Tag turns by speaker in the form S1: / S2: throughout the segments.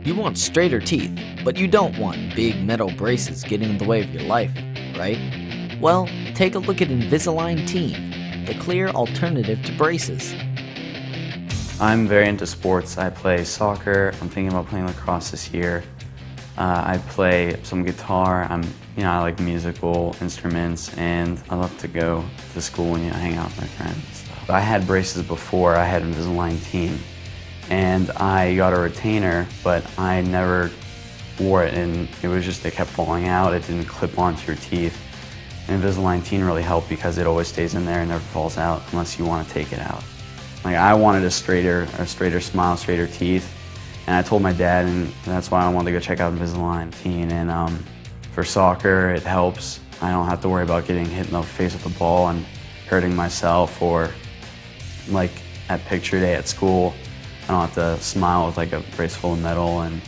S1: You want straighter teeth, but you don't want big metal braces getting in the way of your life, right? Well, take a look at Invisalign Teen, the clear alternative to braces.
S2: I'm very into sports. I play soccer. I'm thinking about playing lacrosse this year. I play some guitar. I like musical instruments, and I love to go to school and hang out with my friends and stuff. I had braces before. I had Invisalign Teen, and I got a retainer, but I never wore it, and it kept falling out. It didn't clip onto your teeth. And Invisalign Teen really helped because it always stays in there and never falls out unless you want to take it out. Like, I wanted a straighter smile, straighter teeth, and I told my dad, and that's why I wanted to go check out Invisalign Teen. And for soccer, it helps. I don't have to worry about getting hit in the face with a ball and hurting myself, or like at picture day at school, I don't have to smile with like a brace full of metal, and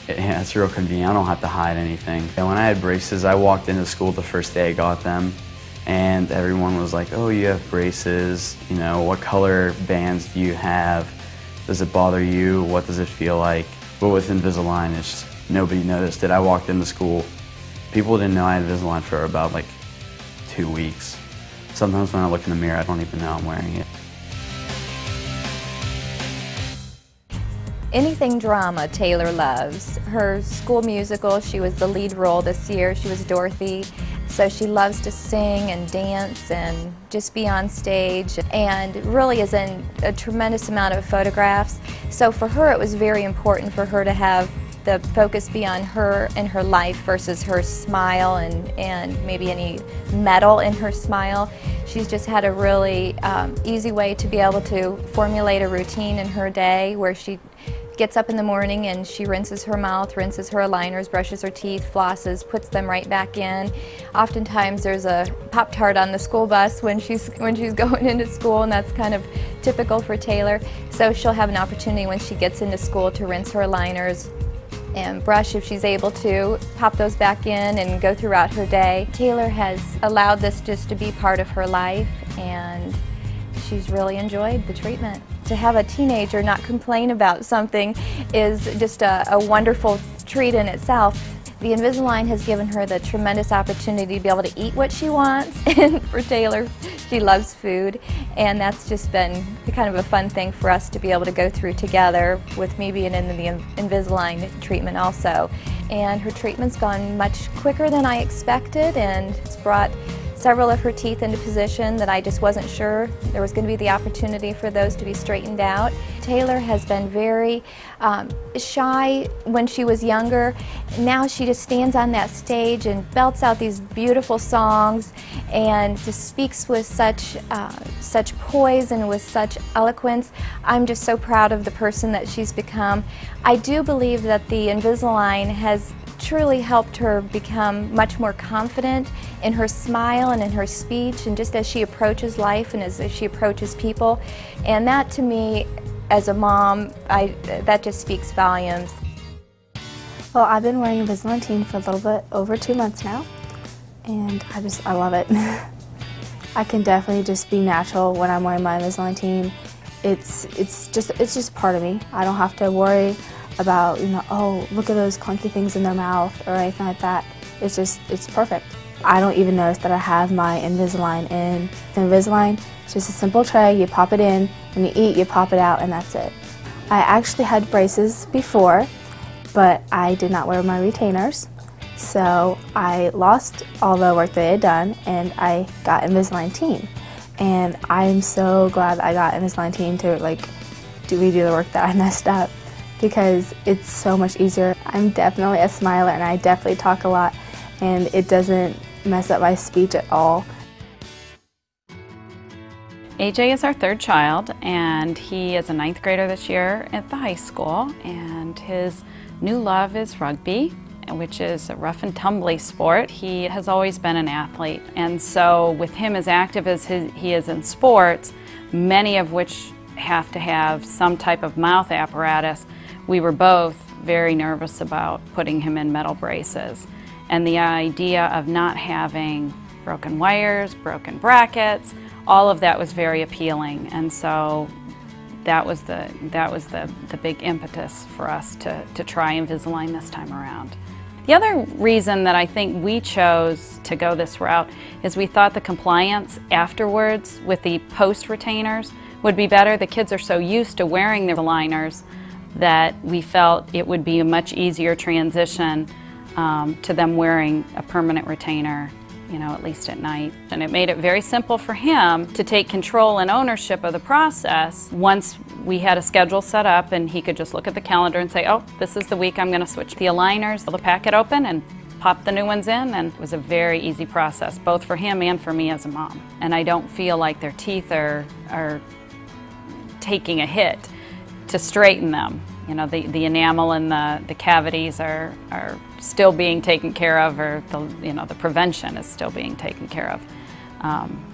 S2: it's real convenient. I don't have to hide anything. And when I had braces, I walked into school the first day I got them, and everyone was like, "Oh, you have braces, what color bands do you have? Does it bother you? What does it feel like?" But with Invisalign, nobody noticed it. I walked into school, people didn't know I had Invisalign for about like 2 weeks. Sometimes when I look in the mirror, I don't even know I'm wearing it.
S3: Anything drama Taylor loves. Her school musical, she was the lead role this year. She was Dorothy. So she loves to sing and dance and just be on stage, and really is in a tremendous amount of photographs. So for her, it was very important for her to have the focus be on her and her life versus her smile and maybe any metal in her smile. She's just had a really easy way to be able to formulate a routine in her day where she gets up in the morning and she rinses her mouth, rinses her aligners, brushes her teeth, flosses, puts them right back in. Oftentimes there's a Pop-Tart on the school bus when she's going into school, and that's kind of typical for Taylor. So she'll have an opportunity when she gets into school to rinse her aligners and brush if she's able to, pop those back in and go throughout her day. Taylor has allowed this just to be part of her life, and she's really enjoyed the treatment. To have a teenager not complain about something is just a wonderful treat in itself. The Invisalign has given her the tremendous opportunity to be able to eat what she wants, and for Taylor, she loves food, and that's just been kind of a fun thing for us to be able to go through together, with me being in the Invisalign treatment also. And her treatment's gone much quicker than I expected, and it's brought several of her teeth into position that I just wasn't sure there was going to be the opportunity for those to be straightened out. Taylor has been very shy when she was younger. Now she just stands on that stage and belts out these beautiful songs and just speaks with such poise and with such eloquence. I'm just so proud of the person that she's become. I do believe that the Invisalign has truly helped her become much more confident in her smile and in her speech, and just as she approaches life and as she approaches people. And that, to me, as a mom, that just speaks volumes.
S4: Well, I've been wearing Invisalign Teen for a little bit over 2 months now, and I love it. I can definitely just be natural when I'm wearing my Invisalign Teen. It's just part of me. I don't have to worry about, oh, look at those clunky things in their mouth or anything like that. It's perfect. I don't even notice that I have my Invisalign in. The Invisalign, it's just a simple tray, you pop it in, when you eat, you pop it out, and that's it. I actually had braces before, but I did not wear my retainers, so I lost all the work that I had done, and I got Invisalign Teen. And I'm so glad I got Invisalign Teen to redo the work that I messed up, because it's so much easier. I'm definitely a smiler, and I definitely talk a lot, and it doesn't mess up my speech at all.
S5: AJ is our third child, and he is a 9th grader this year at the high school, and his new love is rugby, which is a rough and tumbly sport. He has always been an athlete, and so with him as active as he is in sports, many of which have to have some type of mouth apparatus, we were both very nervous about putting him in metal braces. And the idea of not having broken wires, broken brackets, all of that was very appealing. And so that was the big impetus for us to try Invisalign this time around. The other reason that I think we chose to go this route is we thought the compliance afterwards with the post retainers would be better. The kids are so used to wearing their aligners that we felt it would be a much easier transition to them wearing a permanent retainer, you know, at least at night. And it made it very simple for him to take control and ownership of the process once we had a schedule set up, and he could just look at the calendar and say, oh, this is the week I'm going to switch the aligners, the packet open, and pop the new ones in. And it was a very easy process, both for him and for me as a mom. And I don't feel like their teeth are taking a hit to straighten them. You know, the enamel and the cavities are still being taken care of, or the prevention is still being taken care of.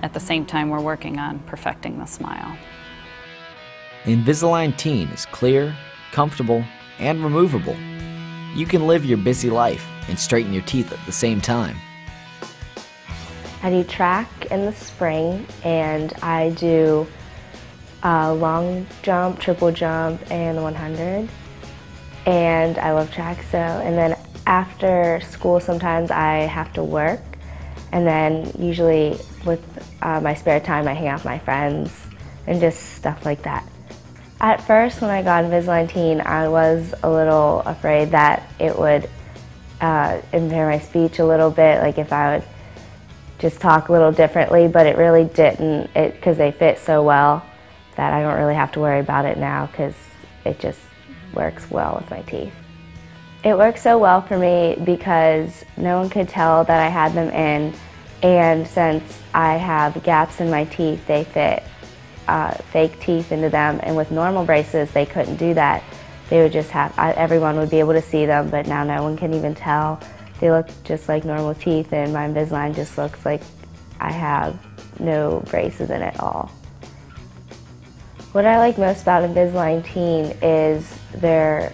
S5: At the same time, we're working on perfecting the smile.
S1: Invisalign Teen is clear, comfortable, and removable. You can live your busy life and straighten your teeth at the same time.
S6: I do track in the spring, and I do long jump, triple jump, and the 100. And I love track, and then after school sometimes I have to work, and then usually with my spare time I hang out with my friends and just stuff like that. At first, when I got Invisalign Teen, I was a little afraid that it would impair my speech a little bit, like if I would just talk a little differently, but it really didn't, because they fit so well that I don't really have to worry about it now, because it just works well with my teeth. It works so well for me because no one could tell that I had them in, and since I have gaps in my teeth, they fit fake teeth into them, and with normal braces they couldn't do that. They would just have, everyone would be able to see them, but now no one can even tell. They look just like normal teeth, and my Invisalign just looks like I have no braces in it at all. What I like most about Invisalign Teen is they're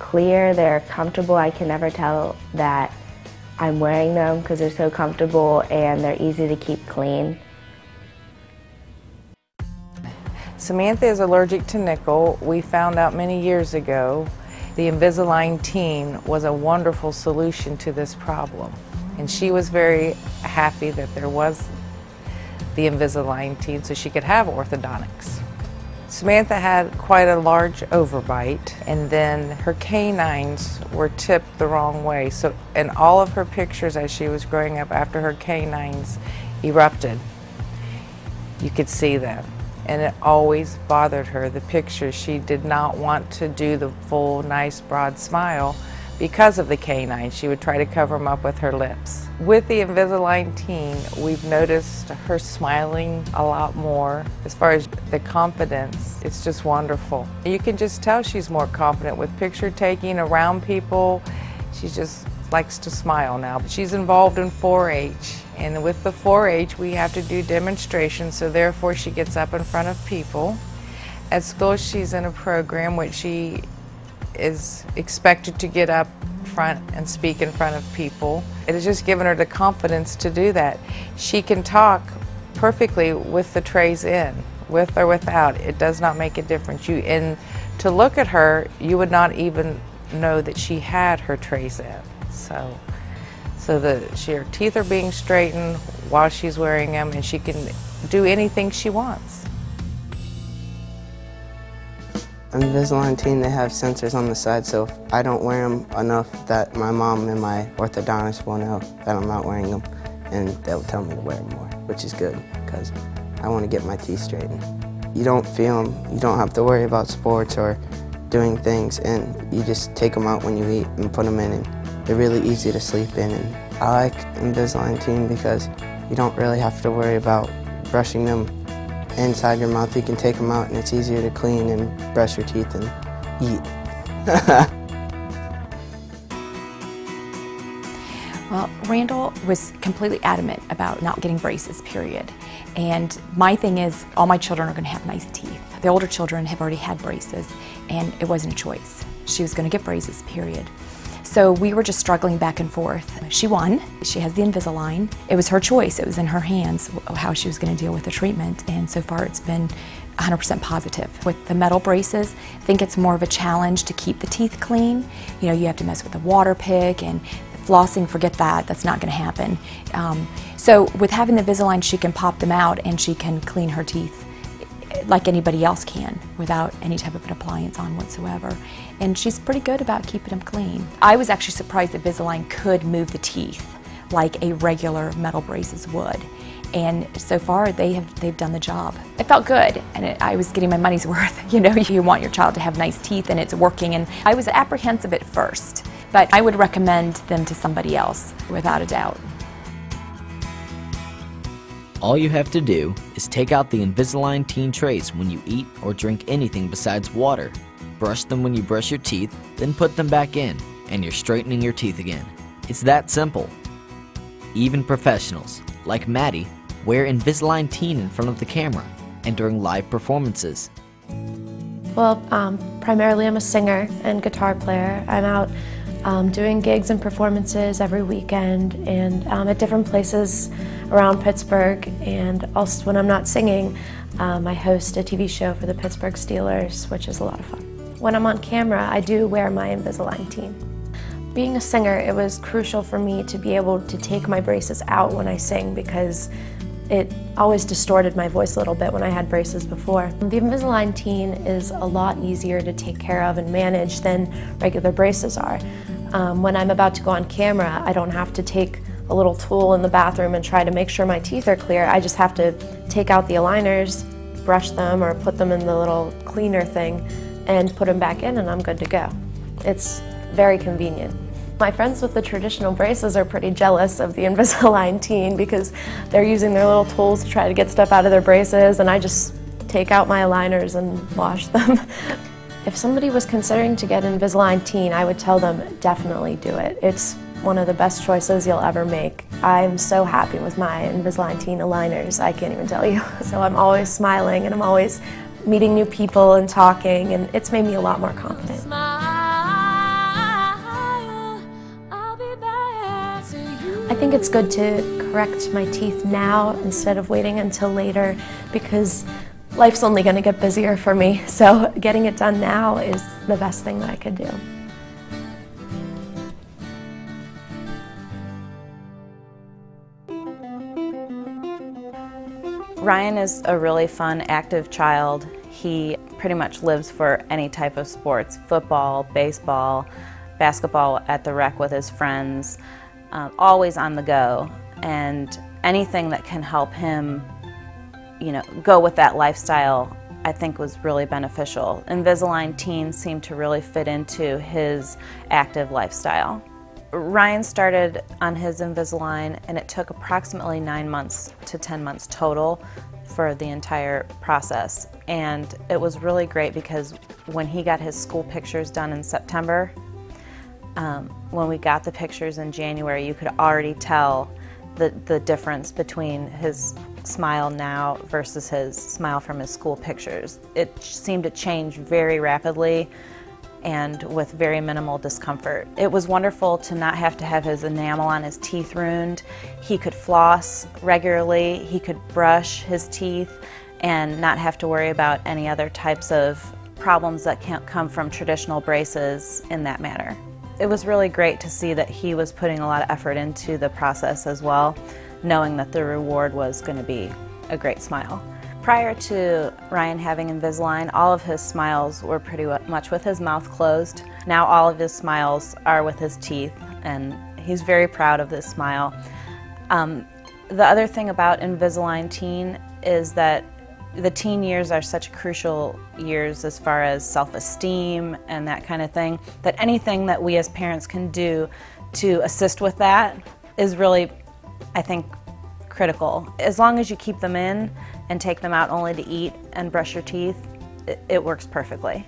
S6: clear, they're comfortable. I can never tell that I'm wearing them because they're so comfortable, and they're easy to keep clean.
S7: Samantha is allergic to nickel. We found out many years ago the Invisalign Teen was a wonderful solution to this problem. And she was very happy that there was the Invisalign Teen so she could have orthodontics. Samantha had quite a large overbite, and then her canines were tipped the wrong way. So in all of her pictures as she was growing up after her canines erupted, you could see them. And it always bothered her, the pictures. She did not want to do the full, nice, broad smile because of the canines. She would try to cover them up with her lips. With the Invisalign Teen, we've noticed her smiling a lot more. As far as the confidence, it's just wonderful. You can just tell she's more confident with picture taking around people. She just likes to smile now. She's involved in 4-H, and with the 4-H we have to do demonstrations, so therefore she gets up in front of people. At school she's in a program which she is expected to get up front and speak in front of people. It has just given her the confidence to do that. She can talk perfectly with the trays in, with or without. It does not make a difference. And to look at her, you would not even know that she had her trays in. So her teeth are being straightened while she's wearing them, and she can do anything she wants.
S8: Invisalign Teen, they have sensors on the side, so if I don't wear them enough, that my mom and my orthodontist will know that I'm not wearing them, and they'll tell me to wear them more, which is good because I want to get my teeth straightened. You don't feel them, you don't have to worry about sports or doing things, and you just take them out when you eat and put them in, and they're really easy to sleep in. And I like Invisalign Teen because you don't really have to worry about brushing them inside your mouth. You can take them out and it's easier to clean and brush your teeth and eat.
S9: Well, Randall was completely adamant about not getting braces, period. And my thing is, all my children are going to have nice teeth. The older children have already had braces, and it wasn't a choice. She was going to get braces, period. So we were just struggling back and forth. She won. She has the Invisalign. It was her choice. It was in her hands how she was going to deal with the treatment, and so far it's been 100% positive. With the metal braces, I think it's more of a challenge to keep the teeth clean. You know, you have to mess with the water pick and flossing, forget that, that's not going to happen. So with having the Invisalign, she can pop them out and she can clean her teeth like anybody else can without any type of an appliance on whatsoever. And she's pretty good about keeping them clean. I was actually surprised that Invisalign could move the teeth like a regular metal braces would. And so far they've done the job. It felt good, and I was getting my money's worth. You know, you want your child to have nice teeth and it's working, and I was apprehensive at first, but I would recommend them to somebody else without a doubt.
S1: All you have to do is take out the Invisalign Teen trays when you eat or drink anything besides water. Brush them when you brush your teeth, then put them back in, and you're straightening your teeth again. It's that simple. Even professionals, like Maddie, wear Invisalign Teen in front of the camera and during live performances.
S10: Well, primarily I'm a singer and guitar player. I'm out doing gigs and performances every weekend, and at different places around Pittsburgh. And also when I'm not singing, I host a TV show for the Pittsburgh Steelers, which is a lot of fun. When I'm on camera, I do wear my Invisalign Teen. Being a singer, it was crucial for me to be able to take my braces out when I sing, because it always distorted my voice a little bit when I had braces before. The Invisalign Teen is a lot easier to take care of and manage than regular braces are. When I'm about to go on camera, I don't have to take a little tool in the bathroom and try to make sure my teeth are clear. I just have to take out the aligners, brush them, or put them in the little cleaner thing and put them back in, and I'm good to go. It's very convenient. My friends with the traditional braces are pretty jealous of the Invisalign Teen because they're using their little tools to try to get stuff out of their braces, and I just take out my aligners and wash them. If somebody was considering to get Invisalign Teen, I would tell them definitely do it. It's one of the best choices you'll ever make. I'm so happy with my Invisalign Teen aligners, I can't even tell you. So I'm always smiling and I'm always meeting new people and talking, and it's made me a lot more confident. I think it's good to correct my teeth now instead of waiting until later, because life's only going to get busier for me, so getting it done now is the best thing that I could do.
S11: Ryan is a really fun, active child. He pretty much lives for any type of sports: football, baseball, basketball at the rec with his friends, always on the go. And anything that can help him, you know, go with that lifestyle, I think was really beneficial. Invisalign Teen seemed to really fit into his active lifestyle. Ryan started on his Invisalign, and it took approximately 9 months to 10 months total for the entire process. And it was really great because when he got his school pictures done in September, when we got the pictures in January, you could already tell the difference between his smile now versus his smile from his school pictures. It seemed to change very rapidly and with very minimal discomfort. It was wonderful to not have to have his enamel on his teeth ruined. He could floss regularly, he could brush his teeth, and not have to worry about any other types of problems that can't come from traditional braces in that manner. It was really great to see that he was putting a lot of effort into the process as well, knowing that the reward was going to be a great smile. Prior to Ryan having Invisalign, all of his smiles were pretty much with his mouth closed. Now all of his smiles are with his teeth, and he's very proud of this smile. The other thing about Invisalign Teen is that the teen years are such crucial years as far as self-esteem and that kind of thing, that anything that we as parents can do to assist with that is really, I think, critical. As long as you keep them in and take them out only to eat and brush your teeth, it works perfectly.